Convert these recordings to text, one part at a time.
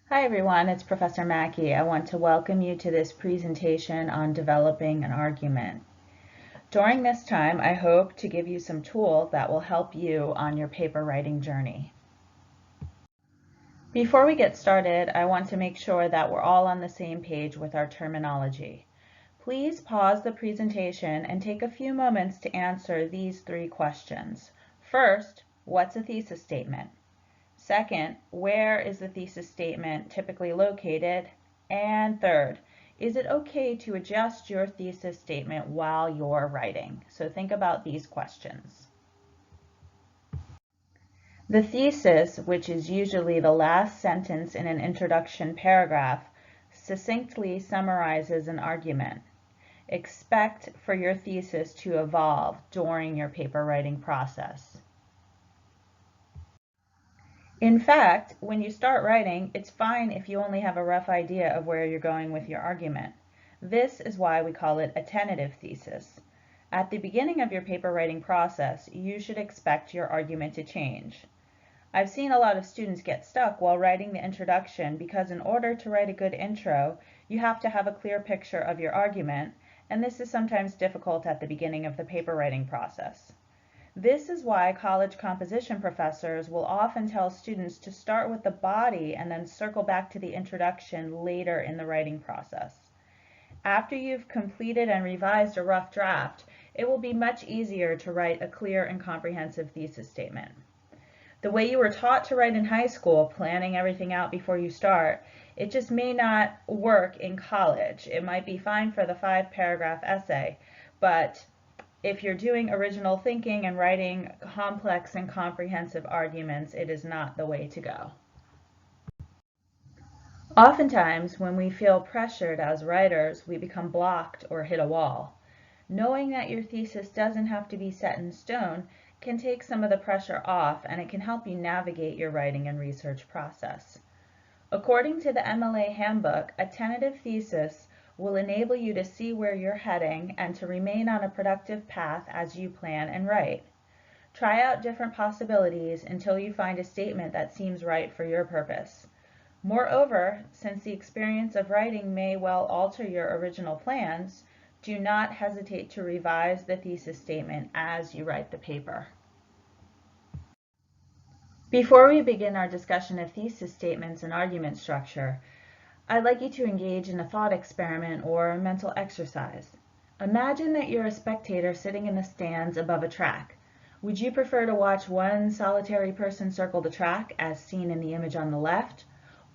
Hi everyone, it's Professor Mackey. I want to welcome you to this presentation on developing an argument. During this time, I hope to give you some tools that will help you on your paper writing journey. Before we get started, I want to make sure that we're all on the same page with our terminology. Please pause the presentation and take a few moments to answer these three questions. First, what's a thesis statement? Second, where is the thesis statement typically located? And third, is it okay to adjust your thesis statement while you're writing? So think about these questions. The thesis, which is usually the last sentence in an introduction paragraph, succinctly summarizes an argument. Expect for your thesis to evolve during your paper writing process. In fact, when you start writing, it's fine if you only have a rough idea of where you're going with your argument. This is why we call it a tentative thesis. At the beginning of your paper writing process, you should expect your argument to change. I've seen a lot of students get stuck while writing the introduction because in order to write a good intro, you have to have a clear picture of your argument, and this is sometimes difficult at the beginning of the paper writing process. This is why college composition professors will often tell students to start with the body and then circle back to the introduction later in the writing process. After you've completed and revised a rough draft, it will be much easier to write a clear and comprehensive thesis statement. The way you were taught to write in high school, planning everything out before you start, it just may not work in college. It might be fine for the 5-paragraph essay, but if you're doing original thinking and writing complex and comprehensive arguments, it is not the way to go. Oftentimes, when we feel pressured as writers, we become blocked or hit a wall. Knowing that your thesis doesn't have to be set in stone can take some of the pressure off, and it can help you navigate your writing and research process. According to the MLA handbook, a tentative thesis will enable you to see where you're heading and to remain on a productive path as you plan and write. Try out different possibilities until you find a statement that seems right for your purpose. Moreover, since the experience of writing may well alter your original plans, do not hesitate to revise the thesis statement as you write the paper. Before we begin our discussion of thesis statements and argument structure, I'd like you to engage in a thought experiment or a mental exercise. Imagine that you're a spectator sitting in the stands above a track. Would you prefer to watch one solitary person circle the track, as seen in the image on the left,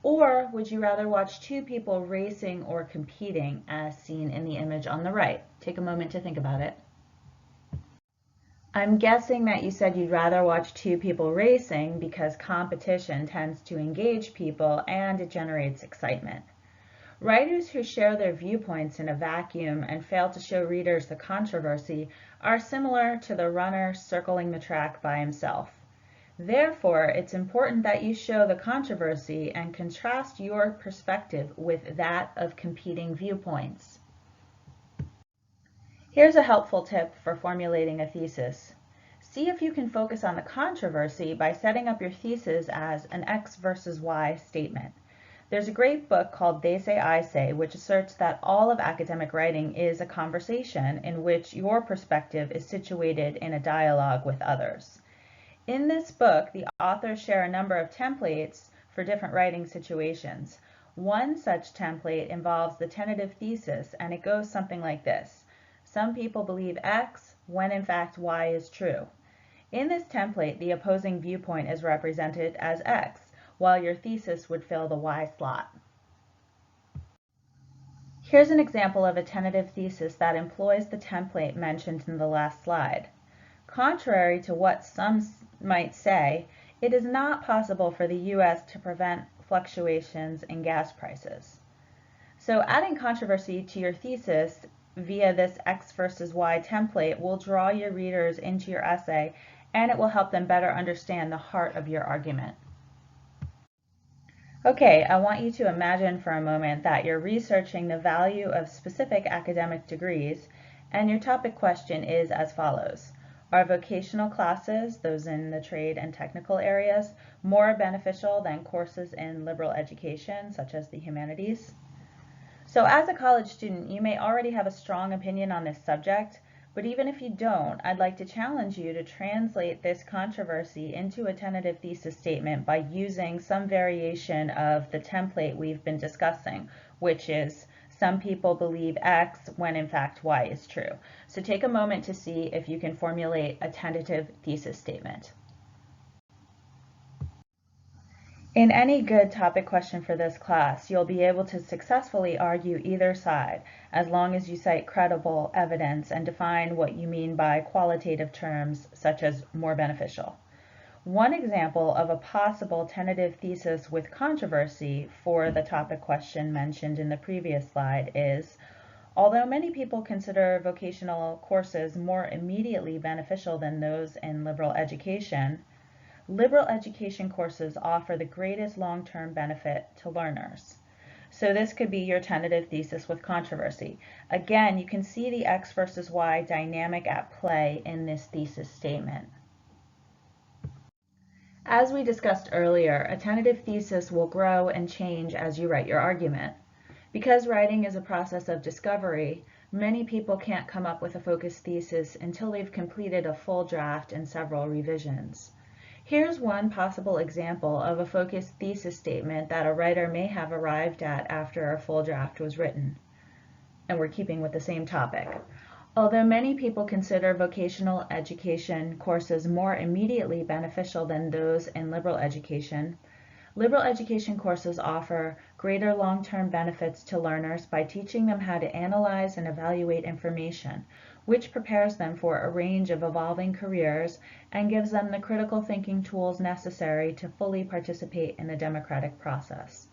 or would you rather watch two people racing or competing, as seen in the image on the right? Take a moment to think about it. I'm guessing that you said you'd rather watch two people racing because competition tends to engage people and it generates excitement. Writers who share their viewpoints in a vacuum and fail to show readers the controversy are similar to the runner circling the track by himself. Therefore, it's important that you show the controversy and contrast your perspective with that of competing viewpoints. Here's a helpful tip for formulating a thesis. See if you can focus on the controversy by setting up your thesis as an X versus Y statement. There's a great book called They Say, I Say, which asserts that all of academic writing is a conversation in which your perspective is situated in a dialogue with others. In this book, the authors share a number of templates for different writing situations. One such template involves the tentative thesis, and it goes something like this. Some people believe X when in fact Y is true. In this template, the opposing viewpoint is represented as X, while your thesis would fill the Y slot. Here's an example of a tentative thesis that employs the template mentioned in the last slide. Contrary to what some might say, it is not possible for the U.S. to prevent fluctuations in gas prices. So adding controversy to your thesis via this X versus Y template will draw your readers into your essay, and it will help them better understand the heart of your argument. Okay, I want you to imagine for a moment that you're researching the value of specific academic degrees, and your topic question is as follows. Are vocational classes, those in the trade and technical areas, more beneficial than courses in liberal education, such as the humanities? So as a college student, you may already have a strong opinion on this subject, but even if you don't, I'd like to challenge you to translate this controversy into a tentative thesis statement by using some variation of the template we've been discussing, which is some people believe X when in fact Y is true. So take a moment to see if you can formulate a tentative thesis statement. In any good topic question for this class, you'll be able to successfully argue either side as long as you cite credible evidence and define what you mean by qualitative terms such as more beneficial. One example of a possible tentative thesis with controversy for the topic question mentioned in the previous slide is, although many people consider vocational courses more immediately beneficial than those in liberal education, liberal education courses offer the greatest long-term benefit to learners. So this could be your tentative thesis with controversy. Again, you can see the X versus Y dynamic at play in this thesis statement. As we discussed earlier, a tentative thesis will grow and change as you write your argument. Because writing is a process of discovery, many people can't come up with a focused thesis until they've completed a full draft and several revisions. Here's one possible example of a focused thesis statement that a writer may have arrived at after a full draft was written. And we're keeping with the same topic. Although many people consider vocational education courses more immediately beneficial than those in liberal education courses offer greater long-term benefits to learners by teaching them how to analyze and evaluate information, which prepares them for a range of evolving careers and gives them the critical thinking tools necessary to fully participate in the democratic process.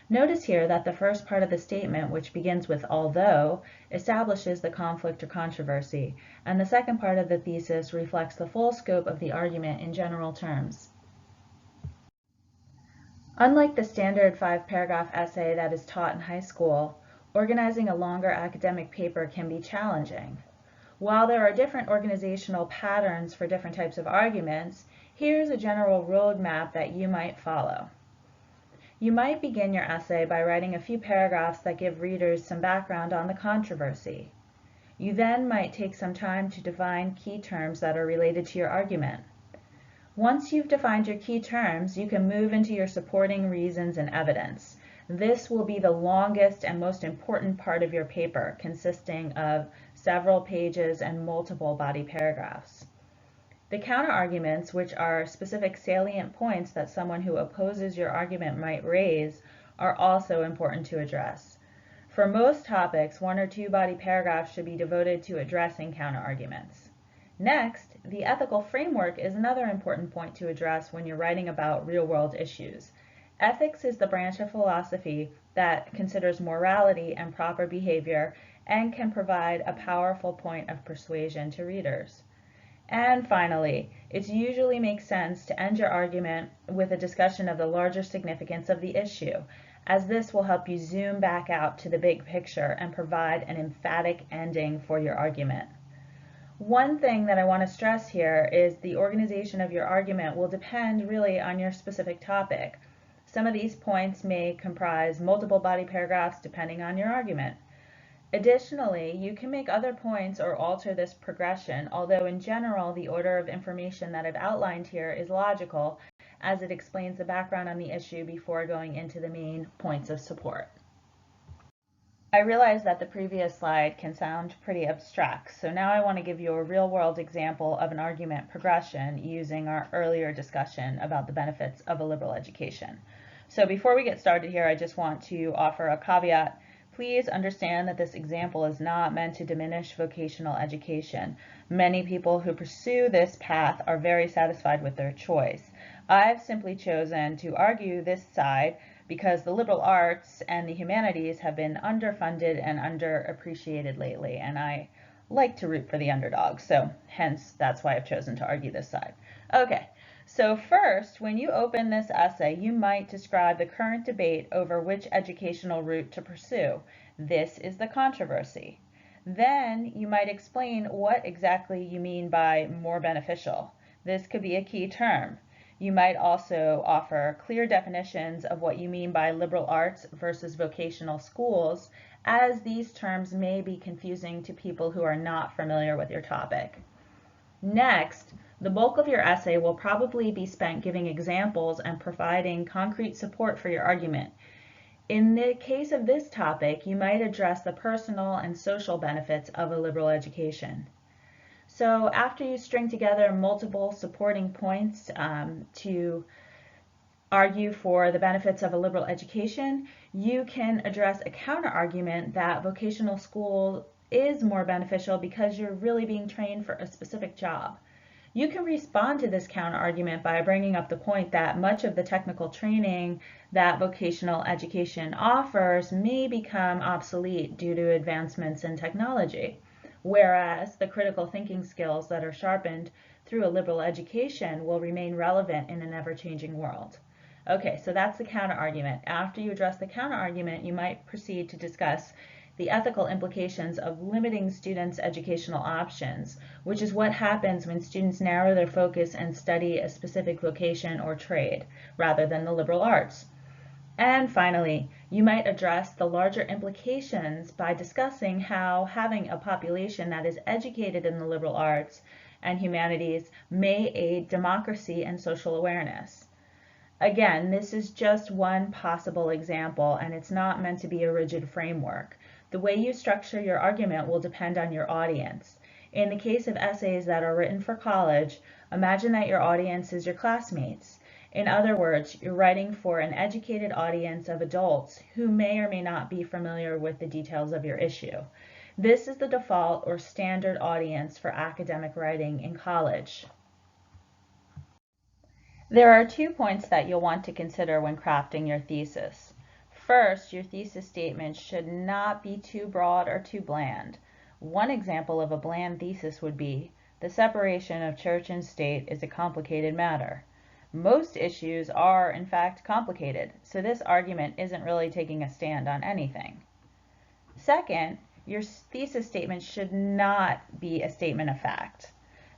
Notice here that the first part of the statement, which begins with although, establishes the conflict or controversy, and the second part of the thesis reflects the full scope of the argument in general terms. Unlike the standard 5-paragraph essay that is taught in high school, organizing a longer academic paper can be challenging. While there are different organizational patterns for different types of arguments, here's a general roadmap that you might follow. You might begin your essay by writing a few paragraphs that give readers some background on the controversy. You then might take some time to define key terms that are related to your argument. Once you've defined your key terms, you can move into your supporting reasons and evidence. This will be the longest and most important part of your paper, consisting of several pages and multiple body paragraphs. The counterarguments, which are specific salient points that someone who opposes your argument might raise, are also important to address. For most topics, 1 or 2 body paragraphs should be devoted to addressing counterarguments. Next, the ethical framework is another important point to address when you're writing about real-world issues. Ethics is the branch of philosophy that considers morality and proper behavior and can provide a powerful point of persuasion to readers. And finally, it usually makes sense to end your argument with a discussion of the larger significance of the issue, as this will help you zoom back out to the big picture and provide an emphatic ending for your argument. One thing that I want to stress here is the organization of your argument will depend really on your specific topic. Some of these points may comprise multiple body paragraphs depending on your argument. Additionally, you can make other points or alter this progression, although in general the order of information that I've outlined here is logical, as it explains the background on the issue before going into the main points of support. I realize that the previous slide can sound pretty abstract, so now I want to give you a real-world example of an argument progression using our earlier discussion about the benefits of a liberal education. So before we get started here, I just want to offer a caveat. Please understand that this example is not meant to diminish vocational education. Many people who pursue this path are very satisfied with their choice. I've simply chosen to argue this side because the liberal arts and the humanities have been underfunded and underappreciated lately, and I like to root for the underdog, so hence that's why I've chosen to argue this side. Okay. So first, when you open this essay, you might describe the current debate over which educational route to pursue. This is the controversy. Then you might explain what exactly you mean by more beneficial. This could be a key term. You might also offer clear definitions of what you mean by liberal arts versus vocational schools, as these terms may be confusing to people who are not familiar with your topic. Next, the bulk of your essay will probably be spent giving examples and providing concrete support for your argument. In the case of this topic, you might address the personal and social benefits of a liberal education. So after you string together multiple supporting points to argue for the benefits of a liberal education, you can address a counter-argument that vocational school is more beneficial because you're really being trained for a specific job. You can respond to this counter-argument by bringing up the point that much of the technical training that vocational education offers may become obsolete due to advancements in technology, whereas the critical thinking skills that are sharpened through a liberal education will remain relevant in an ever-changing world. Okay, so that's the counter-argument. After you address the counter-argument, you might proceed to discuss the ethical implications of limiting students' educational options, which is what happens when students narrow their focus and study a specific vocation or trade, rather than the liberal arts. And finally, you might address the larger implications by discussing how having a population that is educated in the liberal arts and humanities may aid democracy and social awareness. Again, this is just one possible example, and it's not meant to be a rigid framework. The way you structure your argument will depend on your audience. In the case of essays that are written for college, imagine that your audience is your classmates. In other words, you're writing for an educated audience of adults who may or may not be familiar with the details of your issue. This is the default or standard audience for academic writing in college. There are 2 points that you'll want to consider when crafting your thesis. First, your thesis statement should not be too broad or too bland. One example of a bland thesis would be, the separation of church and state is a complicated matter. Most issues are, in fact, complicated, so this argument isn't really taking a stand on anything. Second, your thesis statement should not be a statement of fact.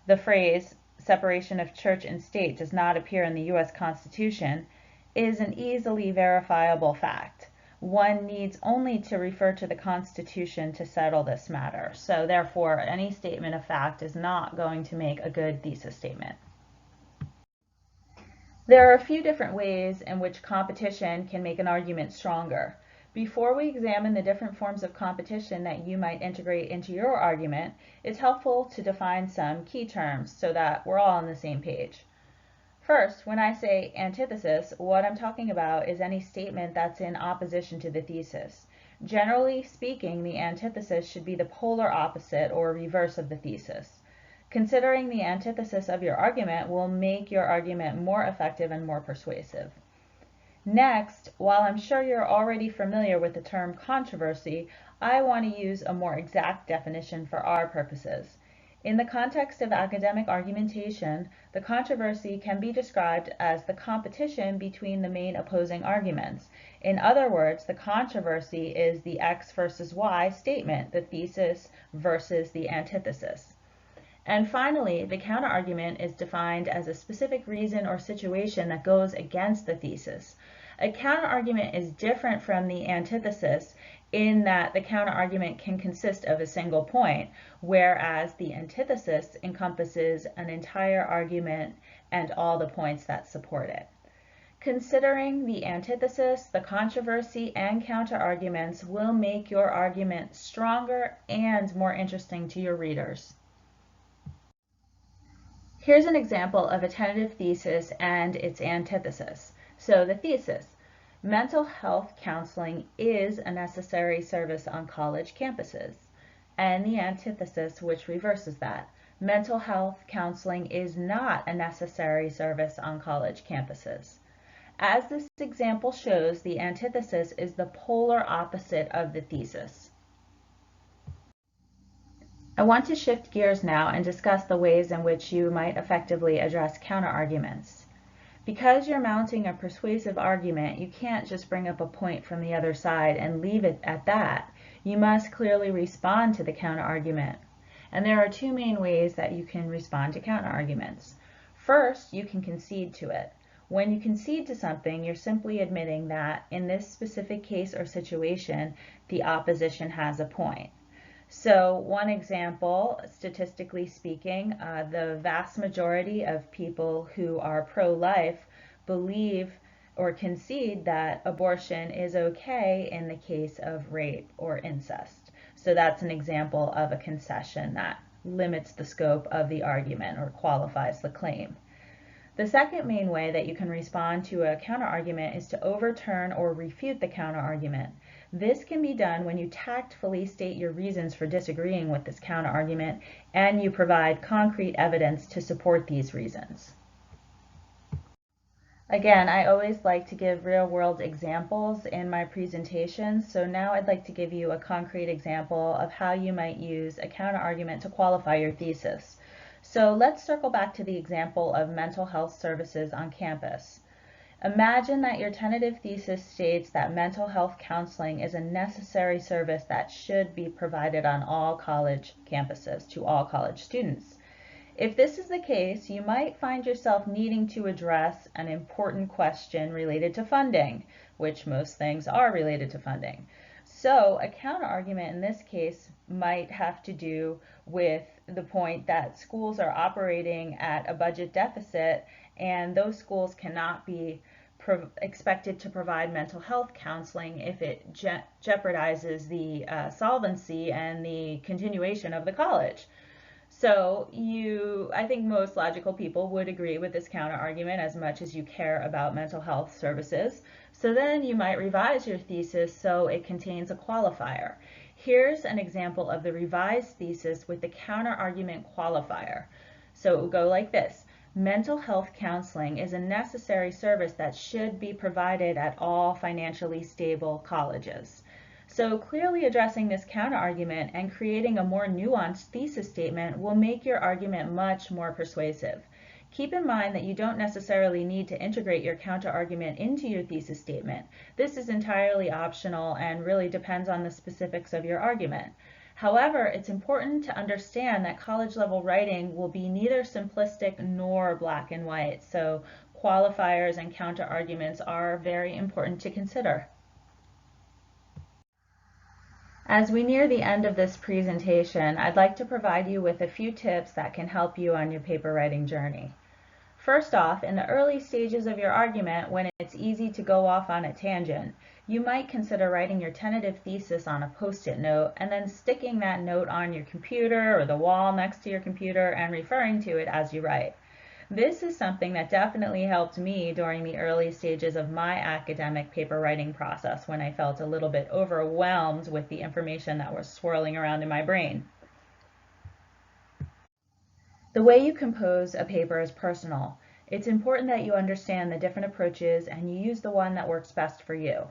The phrase, separation of church and state does not appear in the U.S. Constitution, is an easily verifiable fact. One needs only to refer to the Constitution to settle this matter. So therefore, any statement of fact is not going to make a good thesis statement. There are a few different ways in which competition can make an argument stronger. Before we examine the different forms of competition that you might integrate into your argument, it's helpful to define some key terms so that we're all on the same page. First, when I say antithesis, what I'm talking about is any statement that's in opposition to the thesis. Generally speaking, the antithesis should be the polar opposite or reverse of the thesis. Considering the antithesis of your argument will make your argument more effective and more persuasive. Next, while I'm sure you're already familiar with the term controversy, I want to use a more exact definition for our purposes. In the context of academic argumentation, the controversy can be described as the competition between the main opposing arguments. In other words, the controversy is the X versus Y statement, the thesis versus the antithesis. And finally, the counterargument is defined as a specific reason or situation that goes against the thesis. A counterargument is different from the antithesis in that the counterargument can consist of a single point, whereas the antithesis encompasses an entire argument and all the points that support it. Considering the antithesis, the controversy, and counterarguments will make your argument stronger and more interesting to your readers. Here's an example of a tentative thesis and its antithesis. So the thesis, mental health counseling is a necessary service on college campuses. And the antithesis, which reverses that, mental health counseling is not a necessary service on college campuses. As this example shows, the antithesis is the polar opposite of the thesis. I want to shift gears now and discuss the ways in which you might effectively address counterarguments. Because you're mounting a persuasive argument, you can't just bring up a point from the other side and leave it at that. You must clearly respond to the counterargument. And there are two main ways that you can respond to counterarguments. First, you can concede to it. When you concede to something, you're simply admitting that in this specific case or situation, the opposition has a point. So one example, statistically speaking, the vast majority of people who are pro-life believe or concede that abortion is okay in the case of rape or incest. So that's an example of a concession that limits the scope of the argument or qualifies the claim. The second main way that you can respond to a counterargument is to overturn or refute the counterargument. This can be done when you tactfully state your reasons for disagreeing with this counterargument and you provide concrete evidence to support these reasons. Again, I always like to give real-world examples in my presentations, so now I'd like to give you a concrete example of how you might use a counterargument to qualify your thesis. So let's circle back to the example of mental health services on campus. Imagine that your tentative thesis states that mental health counseling is a necessary service that should be provided on all college campuses to all college students. If this is the case, you might find yourself needing to address an important question related to funding, which most things are related to funding. So a counterargument in this case might have to do with the point that schools are operating at a budget deficit and those schools cannot be expected to provide mental health counseling if it jeopardizes the solvency and the continuation of the college. So I think most logical people would agree with this counterargument as much as you care about mental health services. So then you might revise your thesis so it contains a qualifier. Here's an example of the revised thesis with the counterargument qualifier. So it will go like this. Mental health counseling is a necessary service that should be provided at all financially stable colleges. So clearly addressing this counterargument and creating a more nuanced thesis statement will make your argument much more persuasive. Keep in mind that you don't necessarily need to integrate your counterargument into your thesis statement. This is entirely optional and really depends on the specifics of your argument. However, it's important to understand that college-level writing will be neither simplistic nor black and white, so qualifiers and counterarguments are very important to consider. As we near the end of this presentation, I'd like to provide you with a few tips that can help you on your paper writing journey. First off, in the early stages of your argument, when it's easy to go off on a tangent, you might consider writing your tentative thesis on a post-it note and then sticking that note on your computer or the wall next to your computer and referring to it as you write. This is something that definitely helped me during the early stages of my academic paper writing process when I felt a little bit overwhelmed with the information that was swirling around in my brain. The way you compose a paper is personal. It's important that you understand the different approaches and you use the one that works best for you.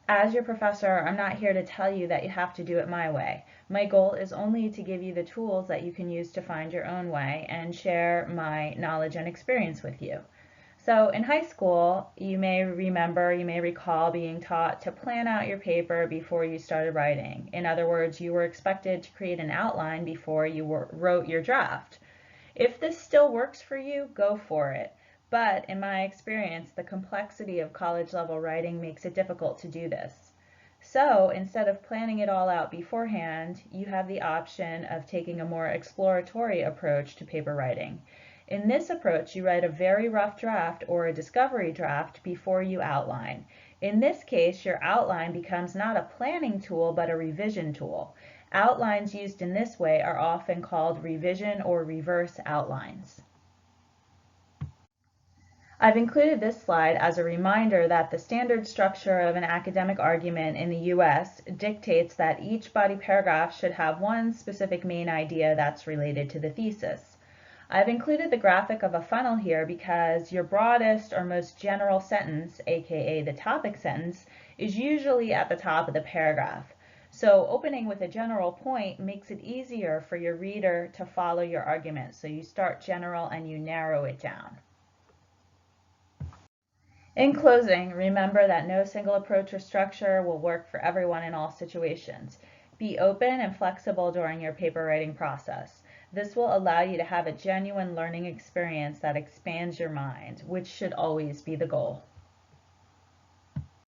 As your professor, I'm not here to tell you that you have to do it my way. My goal is only to give you the tools that you can use to find your own way and share my knowledge and experience with you. So in high school, you may recall being taught to plan out your paper before you started writing. In other words, you were expected to create an outline before you wrote your draft. If this still works for you, go for it. But in my experience, the complexity of college-level writing makes it difficult to do this. So instead of planning it all out beforehand, you have the option of taking a more exploratory approach to paper writing. In this approach, you write a very rough draft or a discovery draft before you outline. In this case, your outline becomes not a planning tool, but a revision tool. Outlines used in this way are often called revision or reverse outlines. I've included this slide as a reminder that the standard structure of an academic argument in the US dictates that each body paragraph should have one specific main idea that's related to the thesis. I've included the graphic of a funnel here because your broadest or most general sentence, aka the topic sentence, is usually at the top of the paragraph. So opening with a general point makes it easier for your reader to follow your argument. So you start general and you narrow it down. In closing, remember that no single approach or structure will work for everyone in all situations. Be open and flexible during your paper writing process. This will allow you to have a genuine learning experience that expands your mind, which should always be the goal.